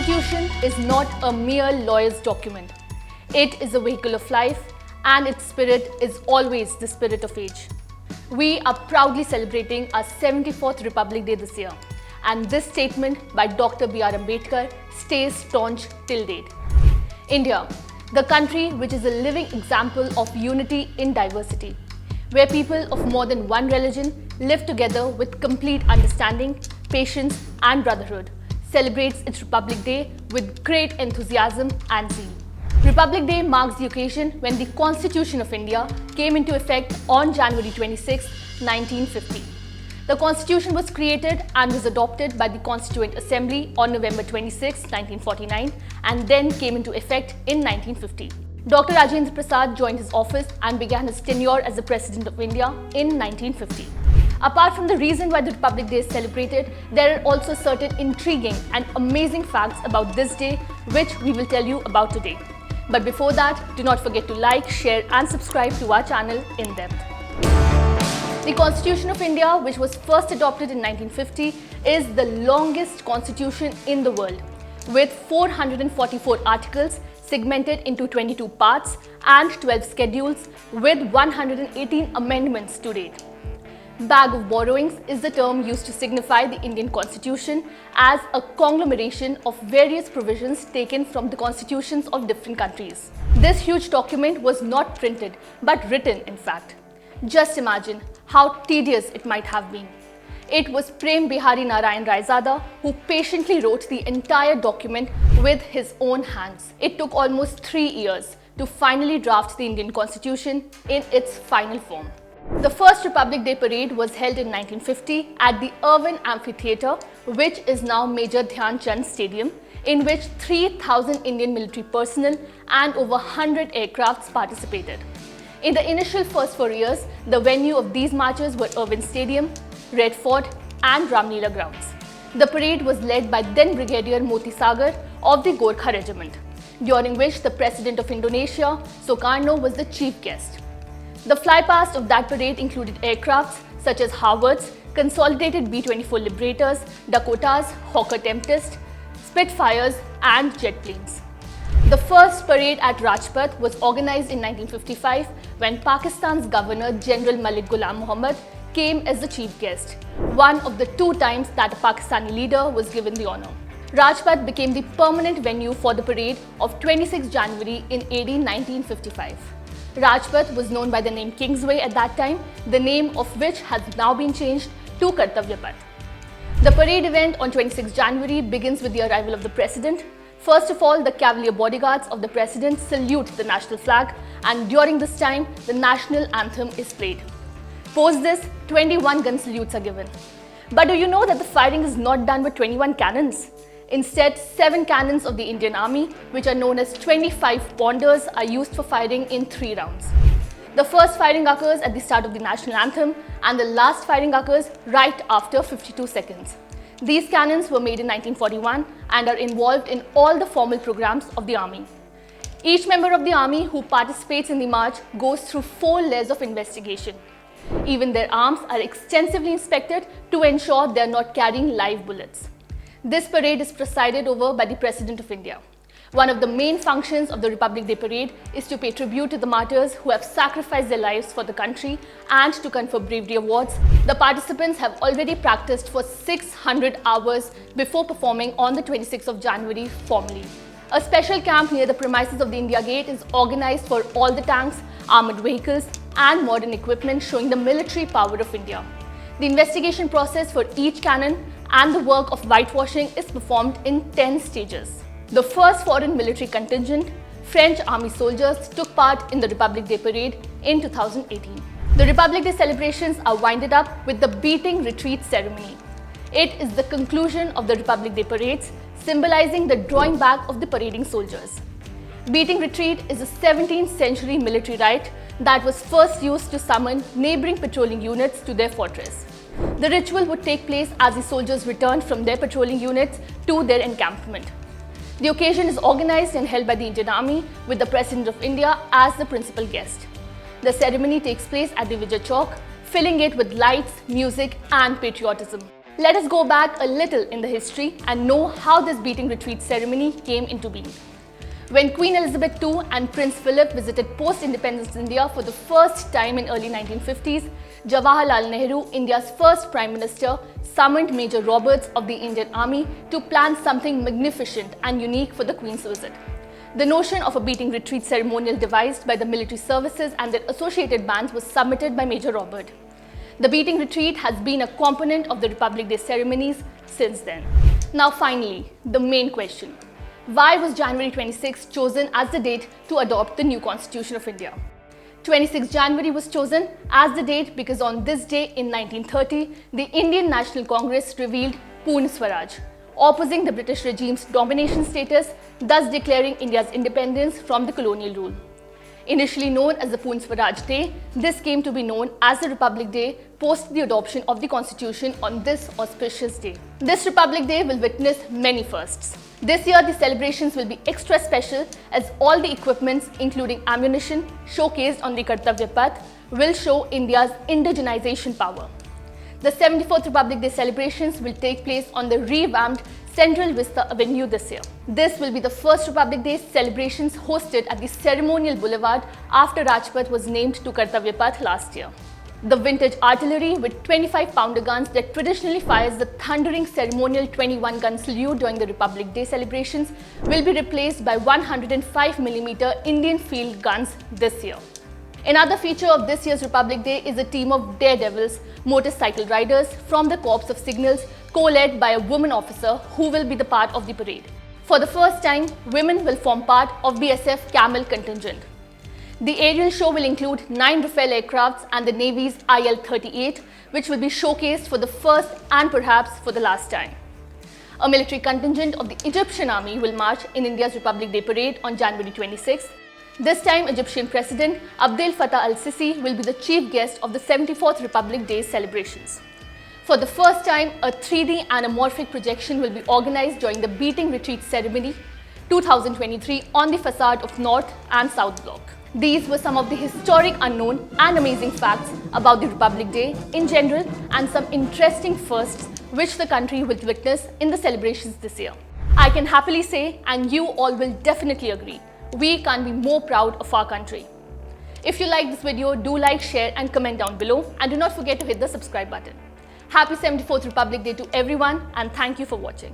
Constitution is not a mere lawyer's document. It is a vehicle of life, and its spirit is always the spirit of age. We are proudly celebrating our 74th Republic Day this year, and this statement by Dr. BR Ambedkar stays staunch till date. India, the country which is a living example of unity in diversity, where people of more than one religion live together with complete understanding, patience and brotherhood, celebrates its Republic Day with great enthusiasm and zeal. Republic Day marks the occasion when the Constitution of India came into effect on January 26, 1950. The Constitution was created and was adopted by the Constituent Assembly on November 26, 1949 and then came into effect in 1950. Dr. Rajendra Prasad joined his office and began his tenure as the President of India in 1950. Apart from the reason why the Republic Day is celebrated, there are also certain intriguing and amazing facts about this day which we will tell you about today. But before that, do not forget to like, share and subscribe to our channel in depth. The Constitution of India, which was first adopted in 1950, is the longest constitution in the world, with 444 articles segmented into 22 parts and 12 schedules with 118 amendments to date. Bag of borrowings is the term used to signify the Indian Constitution as a conglomeration of various provisions taken from the constitutions of different countries. This huge document was not printed but written, in fact. Just imagine how tedious it might have been. It was Prem Bihari Narayan Raizada who patiently wrote the entire document with his own hands. It took almost 3 years to finally draft the Indian Constitution in its final form. The first Republic Day parade was held in 1950 at the Irvin Amphitheatre, which is now Major Dhyan Chand Stadium, in which 3,000 Indian military personnel and over 100 aircrafts participated. In the initial first 4 years, the venue of these marches were Irvin Stadium, Red Fort and Ramleela grounds. The parade was led by then Brigadier Moti Sagar of the Gorkha Regiment, during which the President of Indonesia, Sukarno, was the chief guest. The flypast of that parade included aircrafts such as Harvards, consolidated B-24 Liberators, Dakotas, Hawker Tempest, Spitfires and jet planes. The first parade at Rajpath was organized in 1955 when Pakistan's Governor General Malik Ghulam Muhammad came as the chief guest, one of the 2 times that a Pakistani leader was given the honor. Rajpath became the permanent venue for the parade of 26 January in AD 1955. Rajpath was known by the name Kingsway at that time, the name of which has now been changed to Kartavya Path. The parade event on 26 January begins with the arrival of the President. First of all, the cavalier bodyguards of the President salute the national flag, and during this time, the national anthem is played. Post this, 21 gun salutes are given. But do you know that the firing is not done with 21 cannons? Instead, 7 cannons of the Indian Army, which are known as 25 Ponders, are used for firing in 3 rounds. The first firing occurs at the start of the national anthem and the last firing occurs right after 52 seconds. These cannons were made in 1941 and are involved in all the formal programs of the Army. Each member of the Army who participates in the march goes through 4 layers of investigation. Even their arms are extensively inspected to ensure they are not carrying live bullets. This parade is presided over by the President of India. One of the main functions of the Republic Day parade is to pay tribute to the martyrs who have sacrificed their lives for the country and to confer bravery awards. The participants have already practiced for 600 hours before performing on the 26th of January formally. A special camp near the premises of the India Gate is organized for all the tanks, armored vehicles and modern equipment showing the military power of India. The investigation process for each cannon and the work of whitewashing is performed in 10 stages. The first foreign military contingent, French Army soldiers, took part in the Republic Day parade in 2018. The Republic Day celebrations are winded up with the beating retreat ceremony. It is the conclusion of the Republic Day parades, symbolizing the drawing back of the parading soldiers. Beating retreat is a 17th century military rite that was first used to summon neighboring patrolling units to their fortress. The ritual would take place as the soldiers returned from their patrolling units to their encampment. The occasion is organized and held by the Indian Army with the President of India as the principal guest. The ceremony takes place at the Vijay Chowk, filling it with lights, music and patriotism. Let us go back a little in the history and know how this beating retreat ceremony came into being. When Queen Elizabeth II and Prince Philip visited post-independence India for the first time in early 1950s, Jawaharlal Nehru, India's first Prime Minister, summoned Major Roberts of the Indian Army to plan something magnificent and unique for the Queen's visit. The notion of a beating retreat ceremonial devised by the military services and their associated bands was submitted by Major Robert. The beating retreat has been a component of the Republic Day ceremonies since then. Now finally, the main question. Why was January 26 chosen as the date to adopt the new Constitution of India? 26 January was chosen as the date because on this day in 1930, the Indian National Congress revealed Purna Swaraj, opposing the British regime's domination status, thus declaring India's independence from the colonial rule. Initially known as the Purna Swaraj Day, this came to be known as the Republic Day post the adoption of the Constitution on this auspicious day. This Republic Day will witness many firsts. This year, the celebrations will be extra special as all the equipments, including ammunition, showcased on the Kartavya Path, will show India's indigenization power. The 74th Republic Day celebrations will take place on the revamped Central Vista Avenue this year. This will be the first Republic Day celebrations hosted at the ceremonial boulevard after Rajpath was named to Kartavya Path last year. The vintage artillery with 25-pounder guns that traditionally fires the thundering ceremonial 21-gun salute during the Republic Day celebrations will be replaced by 105mm Indian field guns this year. Another feature of this year's Republic Day is a team of daredevils, motorcycle riders from the Corps of Signals, co-led by a woman officer who will be the part of the parade. For the first time, women will form part of BSF Camel contingent. The aerial show will include 9 Rafale aircrafts and the Navy's IL-38, which will be showcased for the first and perhaps for the last time. A military contingent of the Egyptian army will march in India's Republic Day parade on January 26. This time, Egyptian President Abdel Fattah al-Sisi will be the chief guest of the 74th Republic Day celebrations. For the first time, a 3D anamorphic projection will be organized during the beating retreat ceremony 2023 on the facade of North and South Block. These were some of the historic unknown and amazing facts about the Republic Day in general and some interesting firsts which the country will witness in the celebrations this year. I can happily say, and you all will definitely agree, we can't be more proud of our country. If you like this video, do like, share and comment down below, and do not forget to hit the subscribe button. Happy 74th Republic Day to everyone, and thank you for watching.